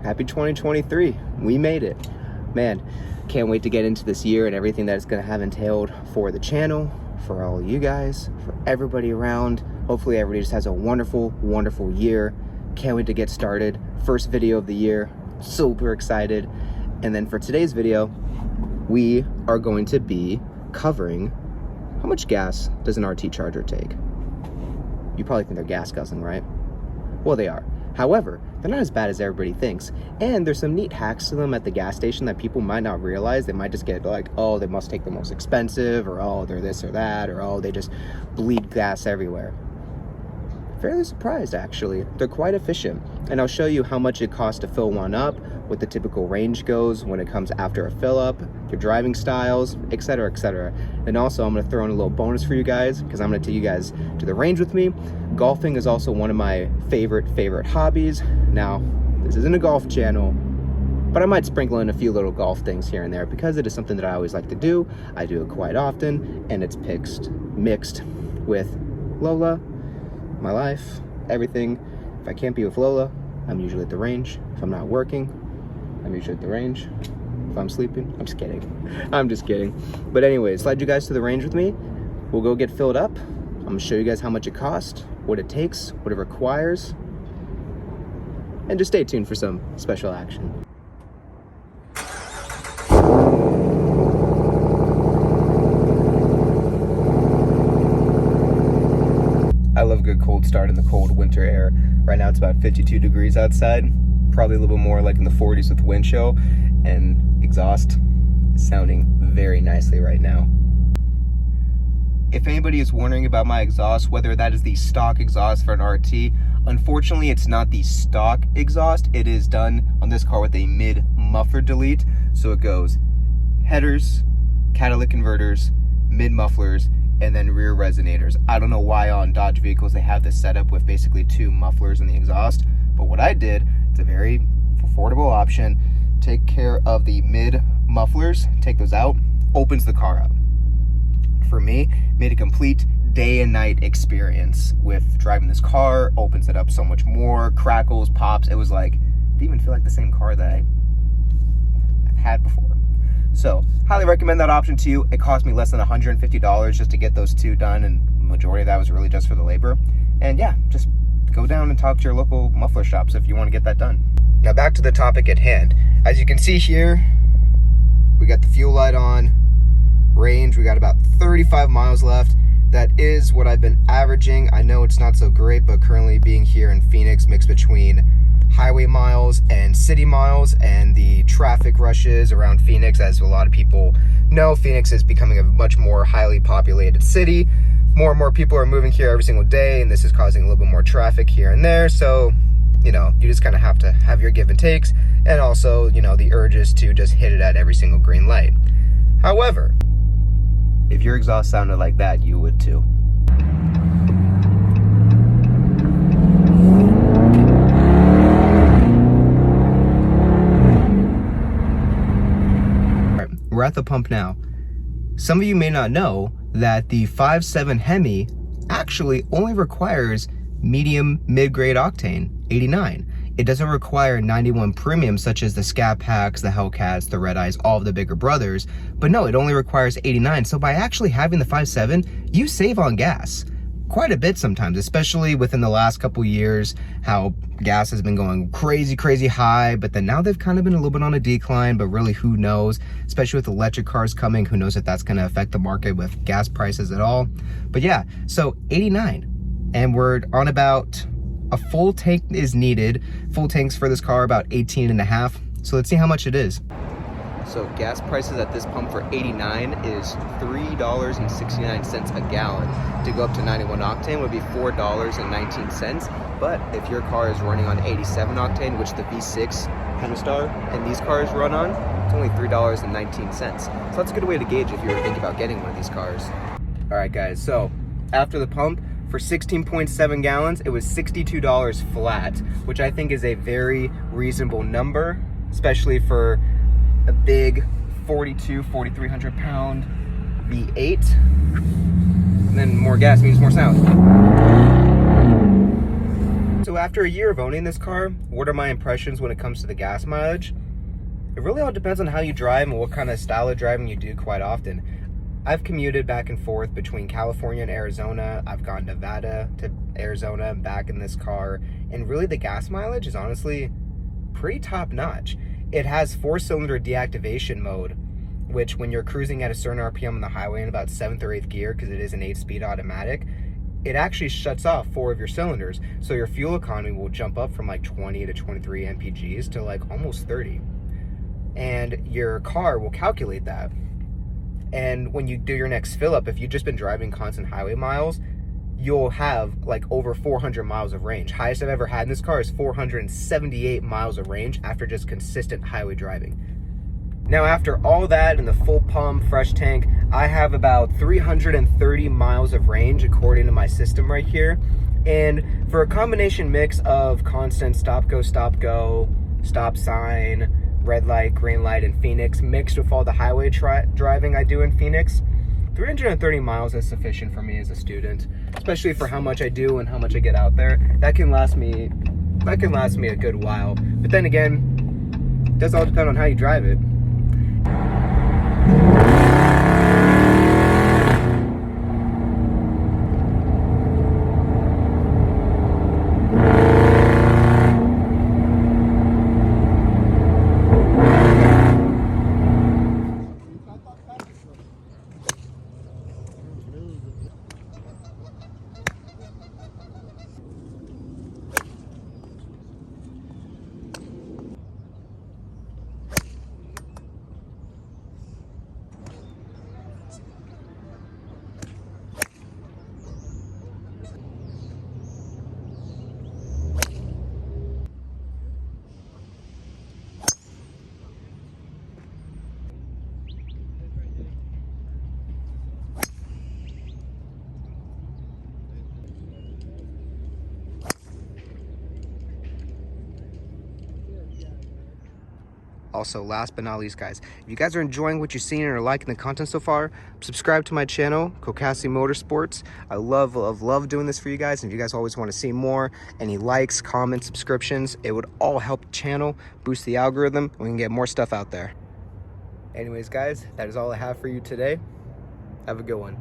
Happy 2023. We made it. Man, can't wait to get into this year and everything that it's going to have entailed for the channel, for all you guys, for everybody around. Hopefully everybody just has a wonderful, wonderful year. Can't wait to get started. First video of the year. Super excited. And then for today's video, we are going to be covering how much gas does an RT charger take? You probably think they're gas guzzling, right? Well, they are. However, they're not as bad as everybody thinks. And there's some neat hacks to them at the gas station that people might not realize. They might just get like, oh, they must take the most expensive, or oh, they're this or that, or oh, they just bleed gas everywhere. Fairly surprised, actually. They're quite efficient. And I'll show you how much it costs to fill one up, what the typical range goes when it comes after a fill up, your driving styles, etc., etc. And also I'm going to throw in a little bonus for you guys, because I'm going to take you guys to the range with me. Golfing is also one of my favorite hobbies. Now, this isn't a golf channel, but I might sprinkle in a few little golf things here and there because it is something that I always like to do. I do it quite often, and it's mixed with Lola, my life, everything. If I can't be with Lola, I'm usually at the range. If I'm not working, I'm usually at the range. If I'm sleeping, I'm just kidding. I'm just kidding. But anyways, slide you guys to the range with me. We'll go get filled up. I'm gonna show you guys how much it costs, what it takes, what it requires, and just stay tuned for some special action. I love a good cold start in the cold winter air. Right now it's about 52 degrees outside, probably a little bit more like in the 40s with wind chill, and exhaust is sounding very nicely right now. If anybody is wondering about my exhaust, whether that is the stock exhaust for an RT, unfortunately it's not the stock exhaust. It is done on this car with a mid muffler delete. So it goes headers, catalytic converters, mid mufflers, and then rear resonators. I don't know why on Dodge vehicles they have this setup with basically two mufflers in the exhaust, but what I did, it's a very affordable option. Take care of the mid mufflers, take those out, opens the car up. For me, made a complete day and night experience with driving this car, opens it up so much more, crackles, pops. It was like, didn't even feel like the same car that I've had before. So, highly recommend that option to you. It cost me less than $150 just to get those two done, and the majority of that was really just for the labor. And yeah, just go down and talk to your local muffler shops if you want to get that done. Now back to the topic at hand. As you can see here, we got the fuel light on, range, we got about 35 miles left. That is what I've been averaging. I know it's not so great, but currently being here in Phoenix, mixed between highway miles and city miles and the traffic rushes around Phoenix, as a lot of people know, Phoenix is becoming a much more highly populated city. More and more people are moving here every single day, and this is causing a little bit more traffic here and there. So, you know, you just kind of have to have your give and takes, and also, you know, the urges to just hit it at every single green light. However, if your exhaust sounded like that, you would too. We're at the pump now. Some of you may not know that the 5.7 Hemi actually only requires medium mid-grade octane, 89. It doesn't require 91 premium such as the Scat Packs, the Hellcats, the Red Eyes, all of the bigger brothers. But no, it only requires 89. So by actually having the 5.7, you save on gas quite a bit sometimes, especially within the last couple years, how gas has been going crazy high, but then now they've kind of been a little bit on a decline, but really who knows, especially with electric cars coming, who knows if that's going to affect the market with gas prices at all. But yeah, so 89, and we're on about a full tank is needed. Full tanks for this car about 18.5. So let's see how much it is. So gas prices at this pump for 89 is $3.69 a gallon. To go up to 91 octane would be $4.19. But if your car is running on 87 octane, which the V6 Pentastar and these cars run on, it's only $3.19. So that's a good way to gauge if you're thinking about getting one of these cars. All right, guys, so after the pump, for 16.7 gallons, it was $62 flat, which I think is a very reasonable number, especially for a big 4,300 pound V8. And then more gas means more sound. So So after a year of owning this car, what are my impressions when it comes to the gas mileage? It really all depends on how you drive and what kind of style of driving you do quite often. I've commuted back and forth between California and Arizona. I've gone Nevada to Arizona and back in this car. And really the gas mileage is honestly pretty top notch. It has 4-cylinder deactivation mode, which when you're cruising at a certain RPM on the highway in about 7th or 8th gear, because it is an 8-speed automatic, it actually shuts off 4 of your cylinders. So your fuel economy will jump up from like 20 to 23 mpgs to like almost 30. And your car will calculate that. And when you do your next fill up, if you've just been driving constant highway miles, you'll have like over 400 miles of range. Highest I've ever had in this car is 478 miles of range after just consistent highway driving. Now after all that and the full pump, fresh tank, I have about 330 miles of range according to my system right here. And for a combination mix of constant stop, go, stop sign, red light, green light in Phoenix, mixed with all the highway driving I do in Phoenix, 330 miles is sufficient for me as a student, especially for how much I do and how much I get out there. That can last me a good while. But then again, it does all depend on how you drive it. Also, last but not least, guys, if you guys are enjoying what you're seeing and are liking the content so far, subscribe to my channel, Kokasi Motorsports. I love doing this for you guys. And if you guys always want to see more, any likes, comments, subscriptions, it would all help the channel, boost the algorithm, and we can get more stuff out there. Anyways, guys, that is all I have for you today. Have a good one.